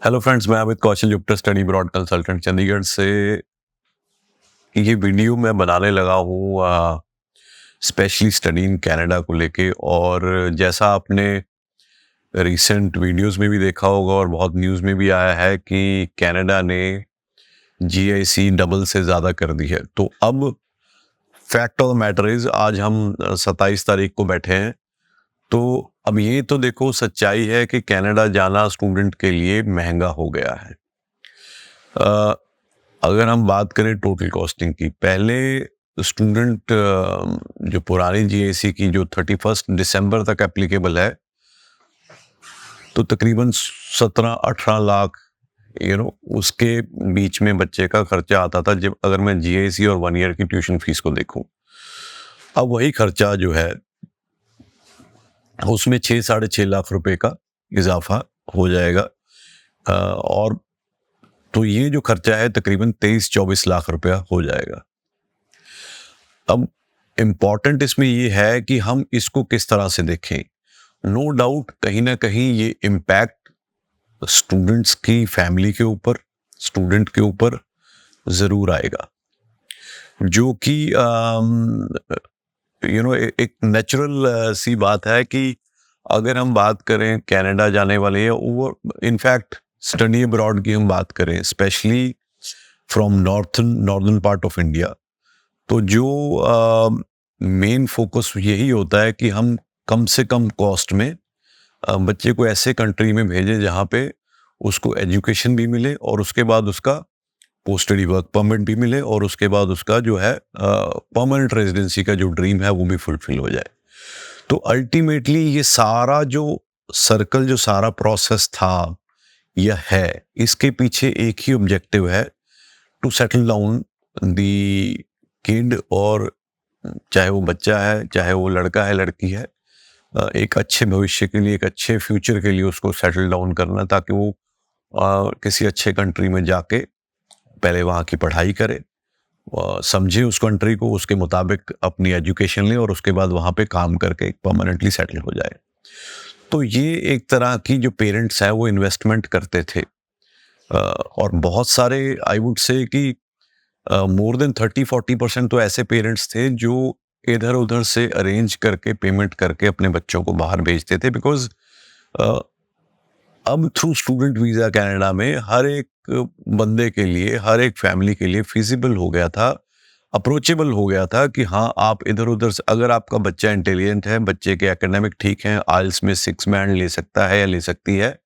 Hello friends, मैं अमित कौशल युक्त study broad consultant Chandigarh से ये वीडियो मैं बनाने लगा हूँ स्पेशली स्टडी इन कनाडा को लेके। और जैसा आपने रिसेंट वीडियोस में भी देखा होगा और बहुत न्यूज़ में भी आया है कि कनाडा ने जीआईसी डबल से ज़्यादा कर दी है। तो अब fact of the matter is आज हम 27 तारीख को बैठे हैं। तो अब ये तो देखो सच्चाई है कि कनाडा जाना स्टूडेंट के लिए महंगा हो गया है। अगर हम बात करें टोटल कॉस्टिंग की, पहले स्टूडेंट जो पुरानी जीआईसी की जो 31 दिसंबर तक एप्लीकेबल है, तो तकरीबन 17-18 लाख उसके बीच में बच्चे का खर्चा आता था जब अगर मैं जीआईसी और 1 ईयर की ट्यूशन फीस को देखूं। अब वही खर्चा जो है उसमें 6-6.5 लाख रुपए का इजाफा हो जाएगा। और तो ये जो खर्चा है तकरीबन 23-24 लाख रुपया हो जाएगा। अब इम्पॉर्टेंट इसमें ये है कि हम इसको किस तरह से देखें। नो डाउट कहीं ना कहीं ये इम्पैक्ट स्टूडेंट्स की फैमिली के ऊपर, स्टूडेंट के ऊपर ज़रूर आएगा, जो कि एक नेचुरल सी बात है कि अगर हम बात करें कनाडा जाने वाले हैं, वो इनफैक्ट स्टडी अब्रॉड की हम बात करें specially from northern part of India, तो जो मेन फोकस यही होता है कि हम कम से कम कॉस्ट में बच्चे को ऐसे कंट्री में भेजें जहाँ पे उसको एजुकेशन भी मिले और उसके बाद उसका पोस्ट स्टडी वर्क परमिट भी मिले और उसके बाद उसका जो है परमानेंट रेजिडेंसी का जो ड्रीम है वो भी फुलफिल हो जाए। तो अल्टीमेटली ये सारा जो सर्कल, जो सारा प्रोसेस था यह है, इसके पीछे एक ही ऑब्जेक्टिव है, to settle down the kid, और चाहे वो बच्चा है, चाहे वो लड़का है, लड़की है, एक अच्छे भविष्य के लिए, एक अच्छे फ्यूचर के लिए उसको सेटल डाउन करना, ताकि वो किसी अच्छे कंट्री में जाके पहले वहाँ की पढ़ाई करे, समझे उस कंट्री को, उसके मुताबिक अपनी एजुकेशन ले और उसके बाद वहाँ पे काम करके परमानेंटली सेटल हो जाए। तो ये एक तरह की जो पेरेंट्स हैं वो इन्वेस्टमेंट करते थे। और बहुत सारे आई वुड से कि मोर देन 30-40% तो ऐसे पेरेंट्स थे जो इधर उधर से अरेंज करके, पेमेंट करके अपने बच्चों को बाहर भेजते थे, बिकॉज अब थ्रू स्टूडेंट वीज़ा कनाडा में हर एक बंदे के लिए, हर एक फैमिली के लिए फिजिबल हो गया था, अप्रोचेबल हो गया था कि हाँ, आप इधर उधर से, अगर आपका बच्चा इंटेलिजेंट है, बच्चे के एकेडमिक ठीक हैं, आइल्स में 6 बैंड ले सकता है या ले सकती है,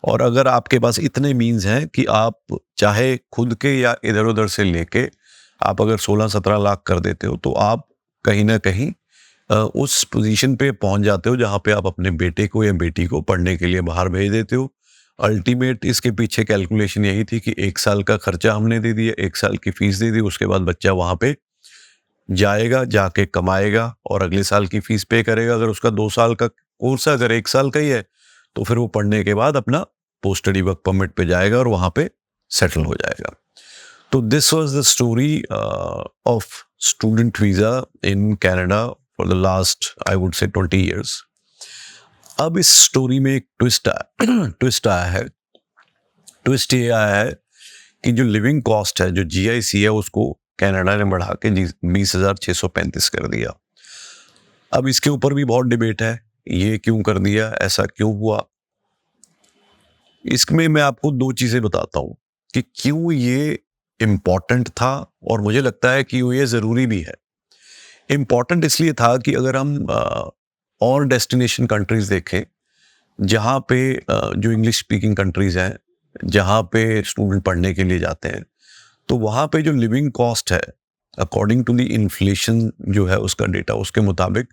और अगर आपके पास इतने मीन्स हैं कि आप चाहे खुद के या इधर उधर से लेके आप अगर 16-17 लाख कर देते हो, तो आप कहीं ना कहीं उस पोजीशन पे पहुंच जाते हो जहां पे आप अपने बेटे को या बेटी को पढ़ने के लिए बाहर भेज देते हो। अल्टीमेट इसके पीछे कैलकुलेशन यही थी कि 1 साल का खर्चा हमने दे दिया, 1 साल की फीस दे दी, उसके बाद बच्चा वहां पे जाएगा, जाके कमाएगा और अगले साल की फीस पे करेगा। अगर उसका 2 साल का कोर्स है, अगर 1 साल का ही है, तो फिर वो पढ़ने के बाद अपना पोस्ट स्टडी वर्क परमिट पे जाएगा और वहां पे सेटल हो जाएगा। तो this was the story of student visa in Canada for the last I would say 20 years। अब इस स्टोरी में एक ट्विस्ट आया है। ट्विस्ट ये आया है कि जो लिविंग कॉस्ट है, जो जीआईसी है, उसको कनाडा ने बढ़ा के 20,635 कर दिया। अब इसके ऊपर भी बहुत डिबेट है, ये क्यों कर दिया, ऐसा क्यों हुआ। इसमें मैं आपको 2 चीजें बताता हूं कि क्यों ये इम्पॉर्टेंट था, और मुझे लगता है कि ये जरूरी भी है। इम्पॉर्टेंट इसलिए था कि अगर हम और डेस्टिनेशन कंट्रीज देखें जहाँ पे जो इंग्लिश स्पीकिंग कंट्रीज हैं, जहाँ पे स्टूडेंट पढ़ने के लिए जाते हैं, तो वहाँ पे जो लिविंग कॉस्ट है, अकॉर्डिंग टू द इन्फ्लेशन जो है उसका डेटा, उसके मुताबिक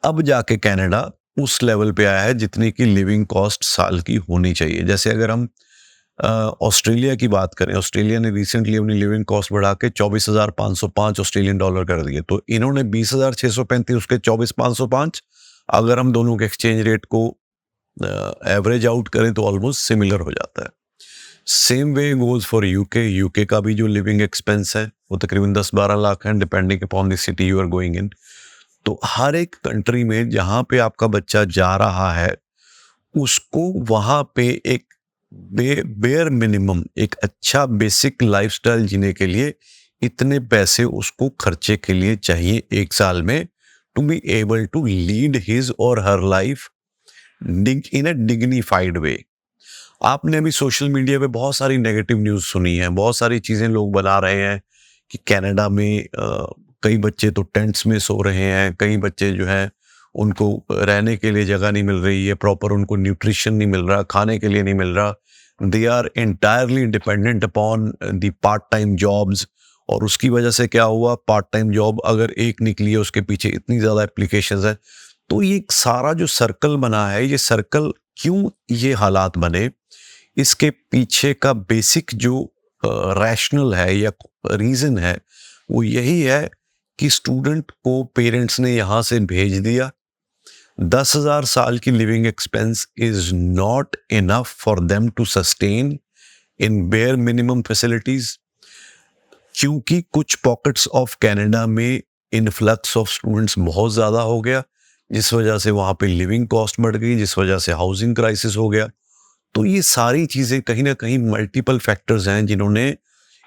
अब जाके कनाडा उस लेवल पे आया है जितनी की लिविंग कॉस्ट साल की होनी चाहिए। जैसे अगर हम ऑस्ट्रेलिया की बात करें, ऑस्ट्रेलिया ने रिसेंटली अपनी लिविंग कॉस्ट बढ़ा के 24,505 ऑस्ट्रेलियन डॉलर कर दिए, तो इन्होंने 20,635, उसके 24,505, अगर हम दोनों के एक्सचेंज रेट को एवरेज आउट करें तो ऑलमोस्ट सिमिलर हो जाता है। Same way goes for UK. UK का भी जो लिविंग एक्सपेंस है वो तकरीबन 10-12 लाख है, depending upon the city you are going in. तो हर एक कंट्री में जहाँ पे आपका बच्चा जा रहा है, उसको वहाँ पे एक बेयर मिनिमम एक अच्छा बेसिक लाइफस्टाइल जीने के लिए इतने पैसे उसको खर्चे के लिए चाहिए एक साल में, to be able to lead his or her life in a dignified वे। आपने अभी सोशल मीडिया पे बहुत सारी नेगेटिव न्यूज़ सुनी है, बहुत सारी चीज़ें लोग बना रहे हैं कि कनाडा में कई बच्चे तो टेंट्स में सो रहे हैं, कई बच्चे जो हैं उनको रहने के लिए जगह नहीं मिल रही है, प्रॉपर उनको न्यूट्रिशन नहीं मिल रहा, खाने के लिए नहीं मिल रहा। They are entirely dependent upon the part time jobs. और उसकी वजह से क्या हुआ, पार्ट टाइम जॉब अगर एक निकली है उसके पीछे इतनी ज़्यादा एप्लीकेशंस है। तो ये एक सारा जो सर्कल बना है, ये सर्कल क्यों ये हालात बने, इसके पीछे का बेसिक जो रैशनल है या रीज़न है वो यही है कि स्टूडेंट को पेरेंट्स ने यहाँ से भेज दिया। 10,000 साल की living expense is not enough for them to sustain in bare minimum facilities, क्योंकि कुछ पॉकेट्स ऑफ कनाडा में इनफ्लक्स ऑफ स्टूडेंट्स बहुत ज़्यादा हो गया, जिस वजह से वहाँ पे लिविंग कॉस्ट बढ़ गई, जिस वजह से हाउसिंग क्राइसिस हो गया। तो ये सारी चीज़ें कहीं ना कहीं मल्टीपल फैक्टर्स हैं जिन्होंने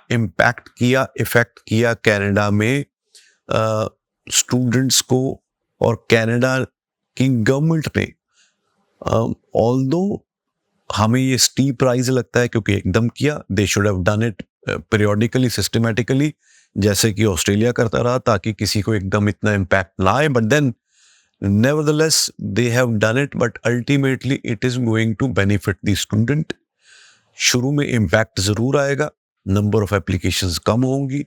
इम्पैक्ट किया, इफेक्ट किया कनाडा में स्टूडेंट्स को। और कनाडा की गवर्नमेंट ने, ऑल्दो हमें ये स्टीप राइज लगता है क्योंकि एकदम किया, they should have done it periodically, systematically, जैसे कि ऑस्ट्रेलिया करता रहा, ताकि किसी को एकदम इतना इम्पैक्ट ना आए। But then nevertheless they have done it, but ultimately it is going to benefit the student. शुरू में इम्पैक्ट जरूर आएगा, नंबर ऑफ एप्लीकेशंस कम होंगी,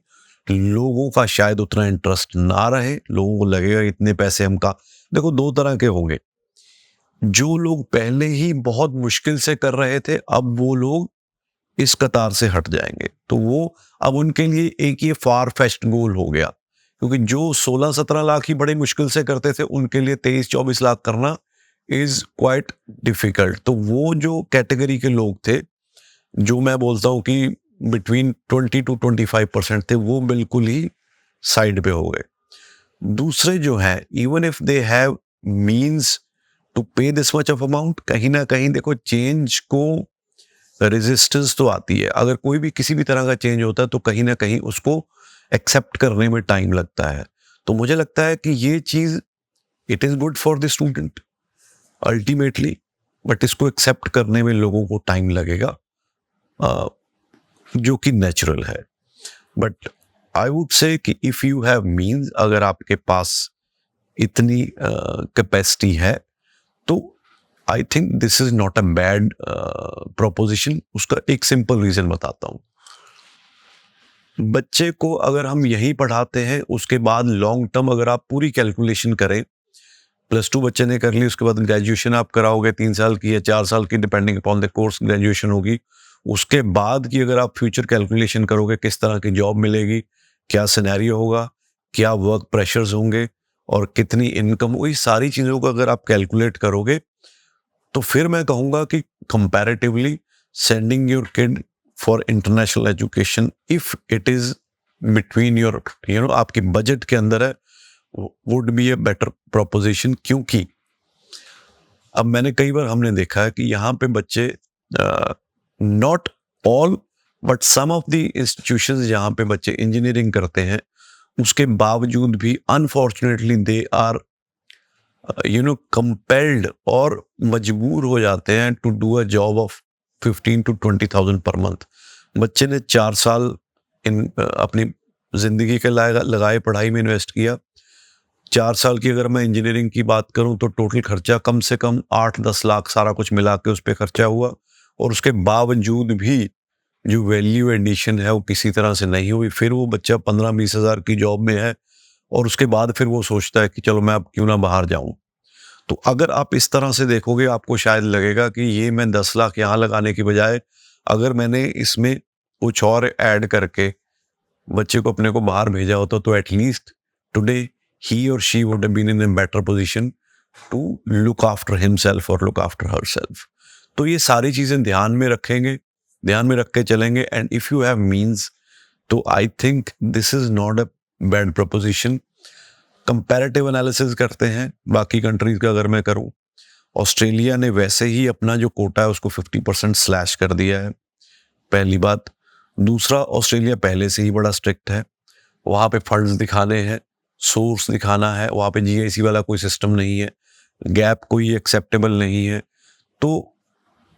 लोगों का शायद उतना इंटरेस्ट ना रहे, लोगों को लगेगा इतने पैसे हम का। देखो, दो तरह के होंगे, जो लोग पहले ही बहुत मुश्किल से कर रहे थे अब वो लोग इस कतार से हट जाएंगे, तो वो अब उनके लिए एक ये फार फेस्ट गोल हो गया, क्योंकि जो 16-17 लाख ही बड़े मुश्किल से करते थे उनके लिए 23-24 लाख करना इज क्वाइट डिफिकल्ट। तो वो जो कैटेगरी के लोग थे, जो मैं बोलता हूँ कि बिटवीन 20 to 25% थे, वो बिल्कुल ही साइड पे हो गए। दूसरे जो हैं, even if they have means to pay this much of amount, कहीं ना कहीं देखो चेंज को रेजिस्टेंस तो आती है। अगर कोई भी किसी भी तरह का चेंज होता है तो कहीं ना कहीं उसको एक्सेप्ट करने में टाइम लगता है। तो मुझे लगता है कि ये चीज़ it is good for the student ultimately, but इसको एक्सेप्ट करने में लोगों को टाइम लगेगा, जो कि नेचुरल है। बट आई वुड से कि इफ़ यू हैव मीन्स, अगर आपके पास इतनी कैपेसिटी है, तो I think this is not a bad proposition. उसका एक सिंपल रीज़न बताता हूँ। बच्चे को अगर हम यहीं पढ़ाते हैं, उसके बाद लॉन्ग टर्म अगर आप पूरी कैलकुलेशन करें, +2 बच्चे ने कर ली, उसके बाद ग्रेजुएशन आप कराओगे 3 साल की या 4 साल की, depending upon the course graduation होगी। उसके बाद की अगर आप फ्यूचर कैलकुलेशन करोगे, किस तरह की जॉब मिलेगी, क्या सिनेरियो होगा, क्या वर्क प्रेशर्स होंगे और कितनी इनकम होगी, सारी चीज़ों को अगर आप कैलकुलेट करोगे, तो फिर मैं कहूँगा कि comparatively sending your kid for international education, if it is between your आपकी बजट के अंदर है, would be a better proposition. क्योंकि अब मैंने कई बार हमने देखा है कि यहाँ पे बच्चे, not all but some of the institutions जहाँ पे बच्चे इंजीनियरिंग करते हैं, उसके बावजूद भी अनफॉर्चुनेटली दे आर कंपेल्ड और मजबूर हो जाते हैं to do a job of 15 to 20,000 per month. बच्चे ने 4 साल अपनी जिंदगी के लगाए पढ़ाई में इन्वेस्ट किया। 4 साल की अगर मैं इंजीनियरिंग की बात करूं तो टोटल खर्चा कम से कम 8-10 लाख सारा कुछ मिला के उस पर खर्चा हुआ, और उसके बावजूद भी जो वैल्यू एडिशन है वो किसी तरह से नहीं हुई। फिर वो बच्चा 15-20 हज़ार की जॉब में है और उसके बाद फिर वो सोचता है कि चलो मैं अब क्यों ना बाहर जाऊं। तो अगर आप इस तरह से देखोगे, आपको शायद लगेगा कि ये मैं 10 लाख यहाँ लगाने की बजाय अगर मैंने इसमें कुछ और ऐड करके बच्चे को अपने को बाहर भेजा होता, तो एटलीस्ट टुडे ही और she would have been in a better position to look after himself और लुक आफ्टर हरसेल्फ। तो ये सारी चीज़ें ध्यान में रखेंगे, ध्यान में रख के चलेंगे, and if you have means, तो I think this is not a bad proposition. Comparative analysis करते हैं बाकी कंट्रीज का अगर मैं करूं, ऑस्ट्रेलिया ने वैसे ही अपना जो कोटा है उसको 50% स्लैश कर दिया है, पहली बात। दूसरा, ऑस्ट्रेलिया पहले से ही बड़ा स्ट्रिक्ट है, वहाँ पे फंड्स दिखाने हैं, सोर्स दिखाना है, वहाँ पे जीआईसी वाला कोई सिस्टम नहीं है, गैप कोई एक्सेप्टेबल नहीं है। तो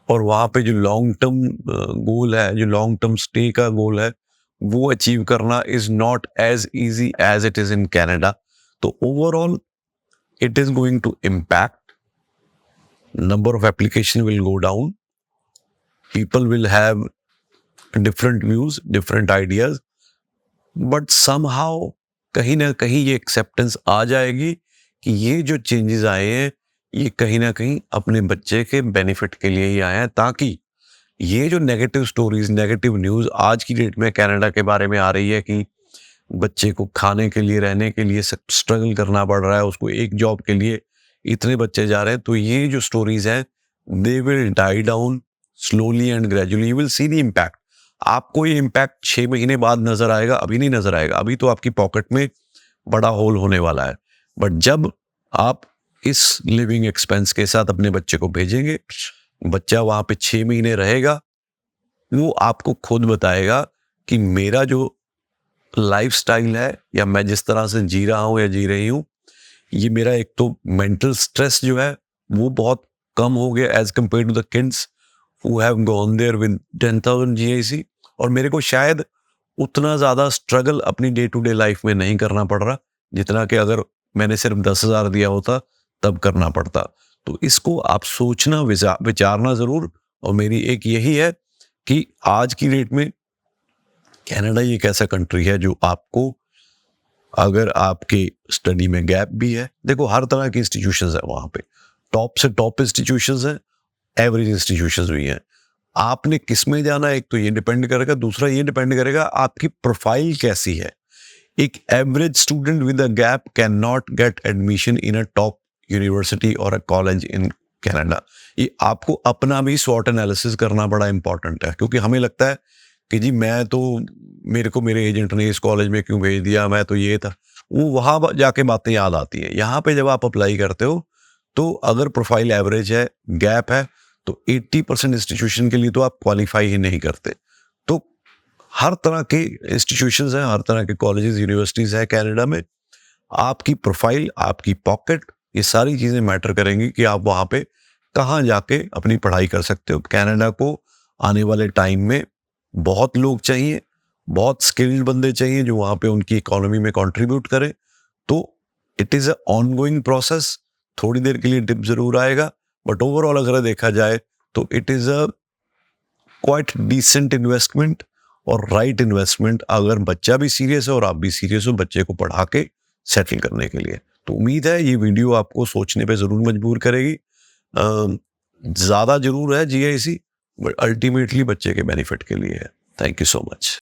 और वहाँ पे जो लॉन्ग टर्म गोल है, जो लॉन्ग टर्म स्टे का गोल है, वो अचीव करना is not as easy as it is in Canada. तो overall it is going to impact, number of application will go down, people will have different views, different ideas, but somehow कहीं ना कहीं ये acceptance आ जाएगी कि ये जो changes आए हैं ये कहीं ना कहीं अपने बच्चे के बेनिफिट के लिए ही आए हैं, ताकि ये जो नेगेटिव स्टोरीज, नेगेटिव न्यूज़ आज की डेट में कनाडा के बारे में आ रही है कि बच्चे को खाने के लिए, रहने के लिए स्ट्रगल करना पड़ रहा है, उसको एक जॉब के लिए इतने बच्चे जा रहे हैं, तो ये जो स्टोरीज हैं they will die down slowly and gradually, you will see the impact. आपको ये इम्पैक्ट 6 महीने बाद नजर आएगा, अभी नहीं नजर आएगा, अभी तो आपकी पॉकेट में बड़ा होल होने वाला है। बट जब आप इस लिविंग एक्सपेंस के साथ अपने बच्चे को भेजेंगे, बच्चा वहां पे 6 महीने रहेगा, वो आपको खुद बताएगा कि मेरा जो लाइफस्टाइल है या मैं जिस तरह से जी रहा हूँ या जी रही हूँ, ये मेरा एक तो मेंटल स्ट्रेस जो है वो बहुत कम हो गया as compare to the kids who have gone there with 10,000 GIC, और मेरे को शायद उतना ज़्यादा स्ट्रगल अपनी डे टू डे लाइफ में नहीं करना पड़ रहा जितना कि अगर मैंने सिर्फ 10,000 दिया होता तब करना पड़ता। तो इसको आप सोचना, विचारना ज़रूर। और मेरी एक यही है कि आज की डेट में कनाडा एक ऐसा कंट्री है जो आपको, अगर आपके स्टडी में गैप भी है, देखो हर तरह की इंस्टीट्यूशंस है वहाँ पे, टॉप से टॉप इंस्टीट्यूशंस हैं, एवरेज इंस्टीट्यूशंस भी हैं। आपने किस में जाना है, एक तो ये डिपेंड करेगा, दूसरा ये डिपेंड करेगा आपकी प्रोफाइल कैसी है। एक average student with a gap can not get admission in a top university और अ कॉलेज इन कनाडा। ये आपको अपना भी स्वॉट एनालिसिस करना बड़ा इंपॉर्टेंट है, क्योंकि हमें लगता है कि जी मैं तो, मेरे को मेरे एजेंट ने इस कॉलेज में क्यों भेज दिया, मैं तो ये था, वो वहाँ जाके बातें याद आती है। यहाँ पे जब आप अप्लाई करते हो तो अगर प्रोफाइल एवरेज है, गैप है, तो 80% इंस्टीट्यूशन के लिए तो आप क्वालिफाई ही नहीं करते। तो हर तरह के इंस्टीट्यूशंस हैं, हर तरह के कॉलेजेस, यूनिवर्सिटीज़ हैं कनाडा में। आपकी प्रोफाइल, आपकी पॉकेट, ये सारी चीज़ें मैटर करेंगी कि आप वहाँ पे कहाँ जाके अपनी पढ़ाई कर सकते हो। कनाडा को आने वाले टाइम में बहुत लोग चाहिए, बहुत स्किल्ड बंदे चाहिए जो वहाँ पे उनकी इकोनॉमी में कंट्रीब्यूट करें। तो it is a ongoing process, थोड़ी देर के लिए डिप जरूर आएगा, बट ओवरऑल अगर देखा जाए तो it is a quite decent investment और राइट इन्वेस्टमेंट, अगर बच्चा भी सीरियस है और आप भी सीरियस हो बच्चे को पढ़ा के सेटल करने के लिए। तो उम्मीद है ये वीडियो आपको सोचने पे ज़रूर मजबूर करेगी। ज़्यादा जरूर है जीआईसी, बट अल्टीमेटली बच्चे के बेनिफिट के लिए है। Thank you so much.